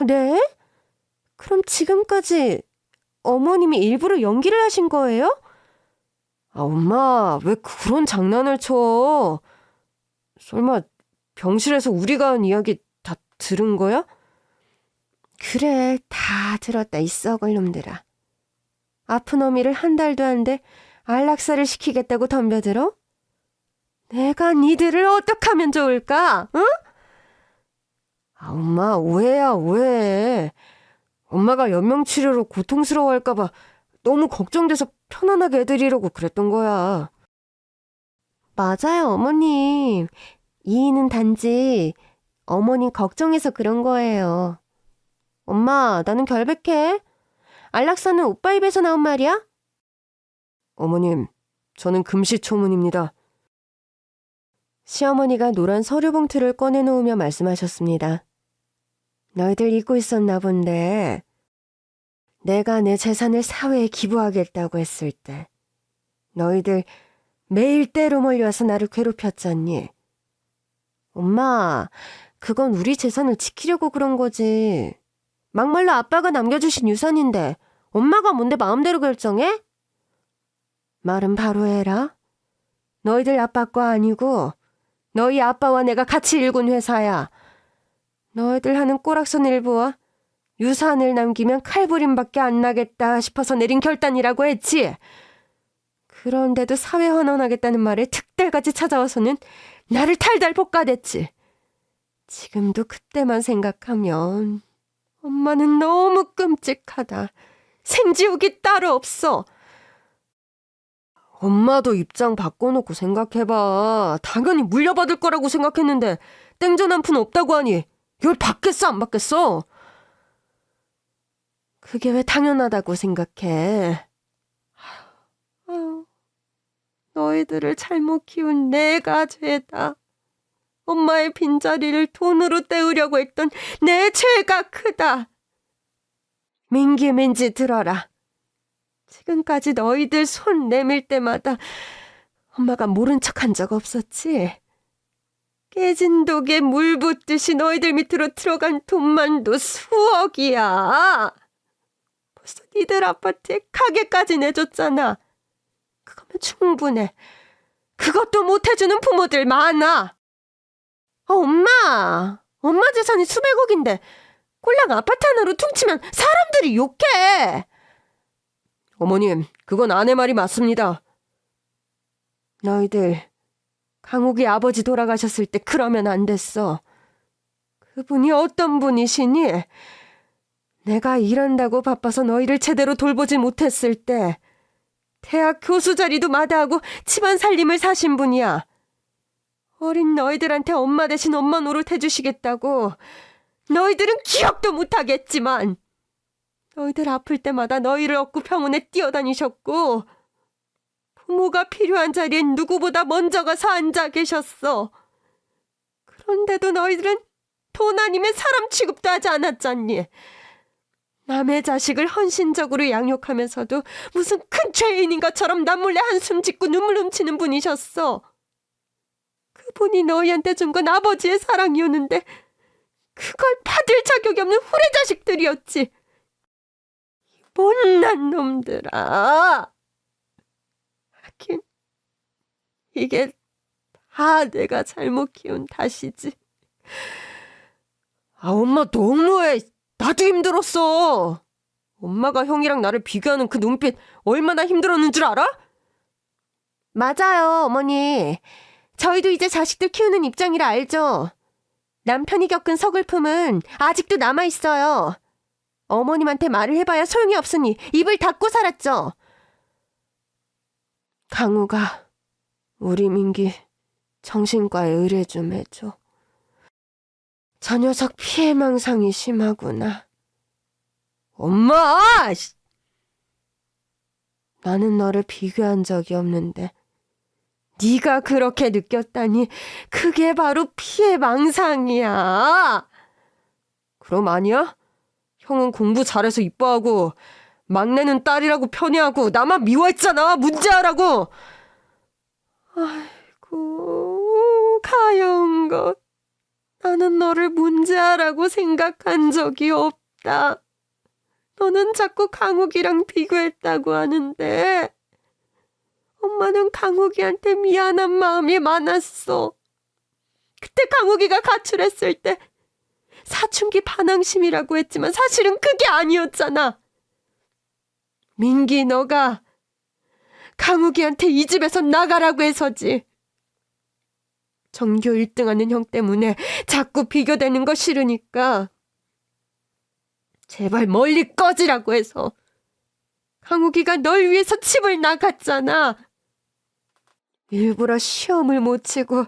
네? 그럼 지금까지 어머님이 일부러 연기를 하신 거예요? 엄마, 왜 그런 장난을 쳐? 설마 병실에서 우리가 한 이야기 다 들은 거야? 그래, 다 들었다, 이 썩을 놈들아. 아픈 어미를 한 달도 안 돼 안락사를 시키겠다고 덤벼들어? 내가 니들을 어떡하면 좋을까? 응? 엄마, 오해야, 오해. 엄마가 연명치료로 고통스러워할까봐 너무 걱정돼서 편안하게 해드리려고 그랬던 거야. 맞아요, 어머님. 이인은 단지 어머님 걱정해서 그런 거예요. 엄마, 나는 결백해. 안락사는 오빠 입에서 나온 말이야? 어머님, 저는 금시초문입니다. 시어머니가 노란 서류 봉투를 꺼내놓으며 말씀하셨습니다. 너희들 잊고 있었나 본데 내가 내 재산을 사회에 기부하겠다고 했을 때 너희들 매일 때로 몰려와서 나를 괴롭혔잖니. 엄마, 그건 우리 재산을 지키려고 그런 거지. 막말로 아빠가 남겨주신 유산인데 엄마가 뭔데 마음대로 결정해? 말은 바로 해라. 너희들 아빠 거 아니고 너희 아빠와 내가 같이 일군 회사야. 너희들 하는 꼬락선 일부와 유산을 남기면 칼부림밖에 안 나겠다 싶어서 내린 결단이라고 했지. 그런데도 사회 환원하겠다는 말에 특달같이 찾아와서는 나를 탈달 볶아댔지. 지금도 그때만 생각하면 엄마는 너무 끔찍하다. 생지옥이 따로 없어. 엄마도 입장 바꿔놓고 생각해봐. 당연히 물려받을 거라고 생각했는데 땡전 한 푼 없다고 하니 이걸 받겠어, 안 받겠어? 그게 왜 당연하다고 생각해? 아유, 너희들을 잘못 키운 내가 죄다. 엄마의 빈자리를 돈으로 때우려고 했던 내 죄가 크다. 민지 들어라. 지금까지 너희들 손 내밀 때마다 엄마가 모른 척한 적 없었지? 깨진 독에 물 붓듯이 너희들 밑으로 들어간 돈만도 수억이야. 벌써 니들 아파트에 가게까지 내줬잖아. 그거면 충분해. 그것도 못해주는 부모들 많아. 엄마 재산이 수백억인데 꼴랑 아파트 하나로 퉁치면 사람들이 욕해. 어머님, 그건 아내 말이 맞습니다. 너희들 강욱이 아버지 돌아가셨을 때 그러면 안 됐어. 그분이 어떤 분이시니? 내가 일한다고 바빠서 너희를 제대로 돌보지 못했을 때 대학 교수 자리도 마다하고 집안 살림을 사신 분이야. 어린 너희들한테 엄마 대신 엄마 노릇 해주시겠다고 너희들은 기억도 못하겠지만 너희들 아플 때마다 너희를 업고 병원에 뛰어다니셨고 부모가 필요한 자리엔 누구보다 먼저 가서 앉아 계셨어. 그런데도 너희들은 돈 아니면 사람 취급도 하지 않았잖니. 남의 자식을 헌신적으로 양육하면서도 무슨 큰 죄인인 것처럼 남몰래 한숨 짓고 눈물 훔치는 분이셨어. 그분이 너희한테 준 건 아버지의 사랑이었는데 그걸 받을 자격이 없는 후레자식들이었지. 못난 놈들아. 하긴 이게 다 내가 잘못 키운 탓이지. 엄마 너무해. 나도 힘들었어. 엄마가 형이랑 나를 비교하는 그 눈빛 얼마나 힘들었는 줄 알아? 맞아요, 어머니. 저희도 이제 자식들 키우는 입장이라 알죠. 남편이 겪은 서글픔은 아직도 남아있어요. 어머님한테 말을 해봐야 소용이 없으니 입을 닫고 살았죠. 강우가 우리 민기 정신과에 의뢰 좀 해줘. 저 녀석 피해망상이 심하구나. 엄마! 나는 너를 비교한 적이 없는데 네가 그렇게 느꼈다니 그게 바로 피해망상이야. 그럼 아니야? 형은 공부 잘해서 이뻐하고 막내는 딸이라고 편애하고 나만 미워했잖아. 문제아라고. 아이고 가여운 것. 나는 너를 문제아라고 생각한 적이 없다. 너는 자꾸 강욱이랑 비교했다고 하는데 엄마는 강욱이한테 미안한 마음이 많았어. 그때 강욱이가 가출했을 때 사춘기 반항심이라고 했지만 사실은 그게 아니었잖아. 민기 너가 강욱이한테 이 집에서 나가라고 해서지. 전교 1등하는 형 때문에 자꾸 비교되는 거 싫으니까 제발 멀리 꺼지라고 해서 강욱이가 널 위해서 집을 나갔잖아. 일부러 시험을 못 치고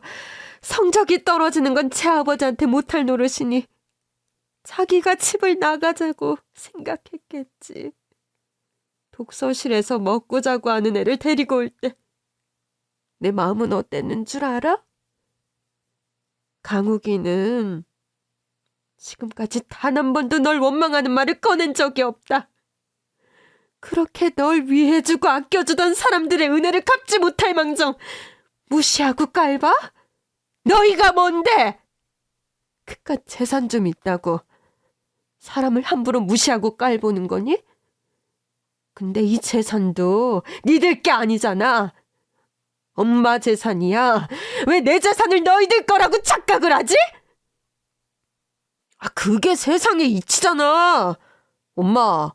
성적이 떨어지는 건 제 아버지한테 못할 노릇이니 자기가 집을 나가자고 생각했겠지. 독서실에서 먹고 자고 하는 애를 데리고 올 때 내 마음은 어땠는 줄 알아? 강욱이는 지금까지 단 한 번도 널 원망하는 말을 꺼낸 적이 없다. 그렇게 널 위해주고 아껴주던 사람들의 은혜를 갚지 못할 망정 무시하고 깔봐? 너희가 뭔데? 그깟 재산 좀 있다고 사람을 함부로 무시하고 깔보는 거니? 근데 이 재산도 니들 게 아니잖아. 엄마 재산이야. 왜 내 재산을 너희들 거라고 착각을 하지? 그게 세상의 이치잖아. 엄마,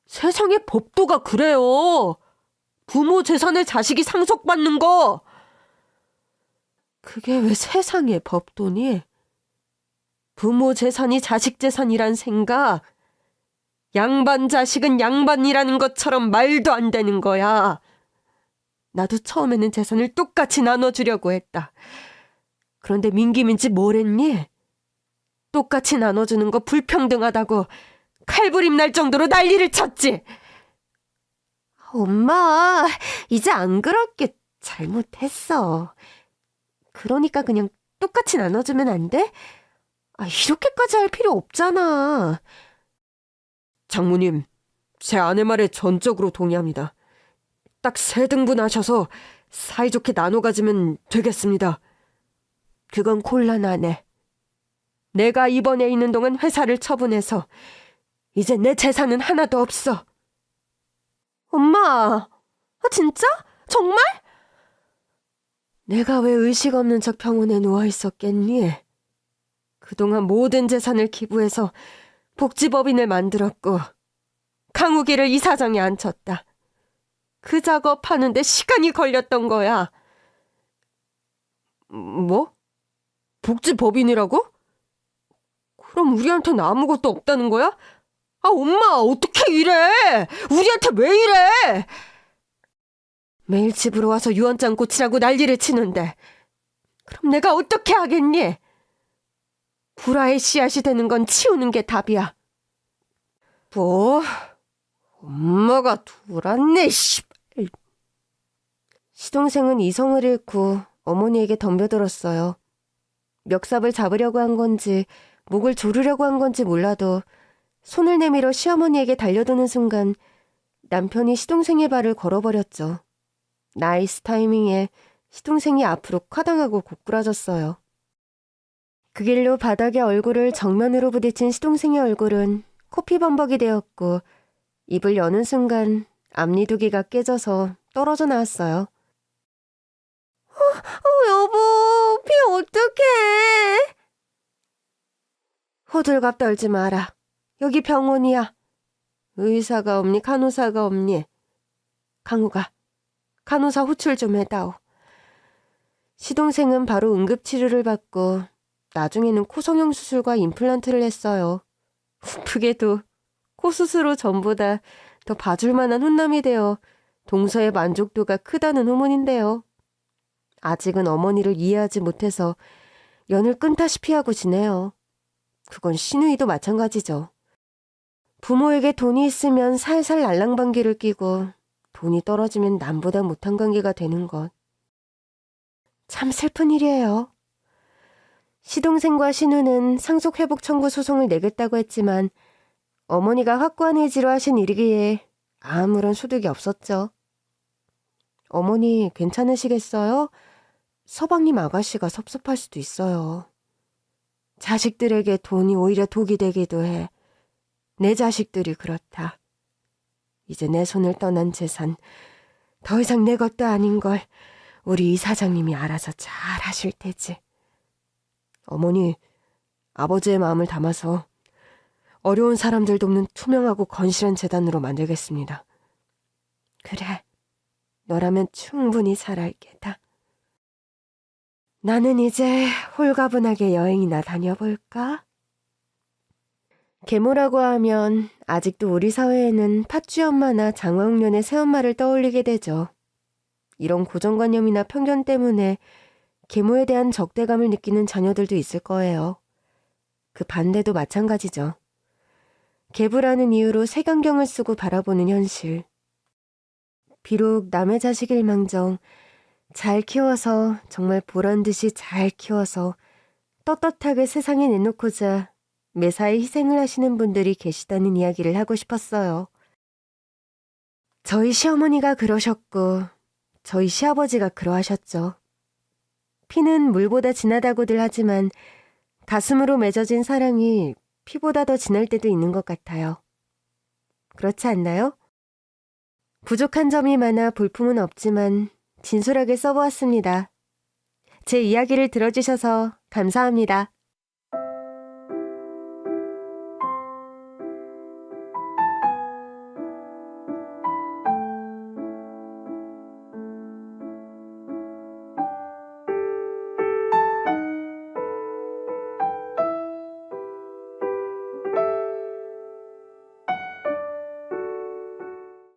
세상의 법도가 그래요. 부모 재산을 자식이 상속받는 거. 그게 왜 세상의 법도니? 부모 재산이 자식 재산이란 생각, 양반 자식은 양반이라는 것처럼 말도 안 되는 거야. 나도 처음에는 재산을 똑같이 나눠주려고 했다. 그런데 민지 뭘 했니? 똑같이 나눠주는 거 불평등하다고 칼부림 날 정도로 난리를 쳤지. 엄마, 이제 안 그럴게. 잘못했어. 그러니까 그냥 똑같이 나눠주면 안 돼? 이렇게까지 할 필요 없잖아. 장모님, 제 아내 말에 전적으로 동의합니다. 딱 3등분 하셔서 사이좋게 나눠 가지면 되겠습니다. 그건 곤란하네. 내가 입원해 있는 동안 회사를 처분해서 이제 내 재산은 하나도 없어. 엄마, 진짜? 정말? 내가 왜 의식 없는 척 병원에 누워 있었겠니? 그동안 모든 재산을 기부해서 복지법인을 만들었고 강욱이를 이사장에 앉혔다. 그 작업하는데 시간이 걸렸던 거야. 뭐? 복지법인이라고? 그럼 우리한테는 아무것도 없다는 거야? 엄마, 어떻게 이래? 우리한테 왜 이래? 매일 집으로 와서 유언장 고치라고 난리를 치는데 그럼 내가 어떻게 하겠니? 불화의 씨앗이 되는 건 치우는 게 답이야. 뭐? 엄마가 돌았네, 씨발. 시동생은 이성을 잃고 어머니에게 덤벼들었어요. 멱삽을 잡으려고 한 건지 목을 조르려고 한 건지 몰라도 손을 내밀어 시어머니에게 달려드는 순간 남편이 시동생의 발을 걸어버렸죠. 나이스 타이밍에 시동생이 앞으로 쿼당하고 고꾸라졌어요. 그 길로 바닥에 얼굴을 정면으로 부딪힌 시동생의 얼굴은 코피범벅이 되었고 입을 여는 순간 앞니두개가 깨져서 떨어져 나왔어요. 여보, 피 어떡해. 호들갑 떨지 마라. 여기 병원이야. 의사가 없니? 간호사가 없니? 강우가, 간호사 호출 좀 해다오. 시동생은 바로 응급치료를 받고 나중에는 코성형 수술과 임플란트를 했어요. 후프게도 코 수술로 전보다 더 봐줄 만한 훈남이 되어 동서의 만족도가 크다는 후문인데요. 아직은 어머니를 이해하지 못해서 연을 끈다시피 하고 지내요. 그건 시누이도 마찬가지죠. 부모에게 돈이 있으면 살살 알랑방귀를 끼고 돈이 떨어지면 남보다 못한 관계가 되는 것. 참 슬픈 일이에요. 시동생과 신우는 상속회복 청구 소송을 내겠다고 했지만 어머니가 확고한 의지로 하신 일이기에 아무런 소득이 없었죠. 어머니 괜찮으시겠어요? 서방님 아가씨가 섭섭할 수도 있어요. 자식들에게 돈이 오히려 독이 되기도 해. 내 자식들이 그렇다. 이제 내 손을 떠난 재산 더 이상 내 것도 아닌 걸 우리 이사장님이 알아서 잘 하실 테지. 어머니, 아버지의 마음을 담아서 어려운 사람들 돕는 투명하고 건실한 재단으로 만들겠습니다. 그래, 너라면 충분히 잘할 게다. 나는 이제 홀가분하게 여행이나 다녀볼까? 계모라고 하면 아직도 우리 사회에는 팥쥐 엄마나 장화홍련의 새엄마를 떠올리게 되죠. 이런 고정관념이나 편견 때문에 계모에 대한 적대감을 느끼는 자녀들도 있을 거예요. 그 반대도 마찬가지죠. 계부라는 이유로 색안경을 쓰고 바라보는 현실. 비록 남의 자식일망정 잘 키워서, 정말 보란듯이 잘 키워서 떳떳하게 세상에 내놓고자 매사에 희생을 하시는 분들이 계시다는 이야기를 하고 싶었어요. 저희 시어머니가 그러셨고 저희 시아버지가 그러하셨죠. 피는 물보다 진하다고들 하지만 가슴으로 맺어진 사랑이 피보다 더 진할 때도 있는 것 같아요. 그렇지 않나요? 부족한 점이 많아 볼품은 없지만 진솔하게 써보았습니다. 제 이야기를 들어주셔서 감사합니다.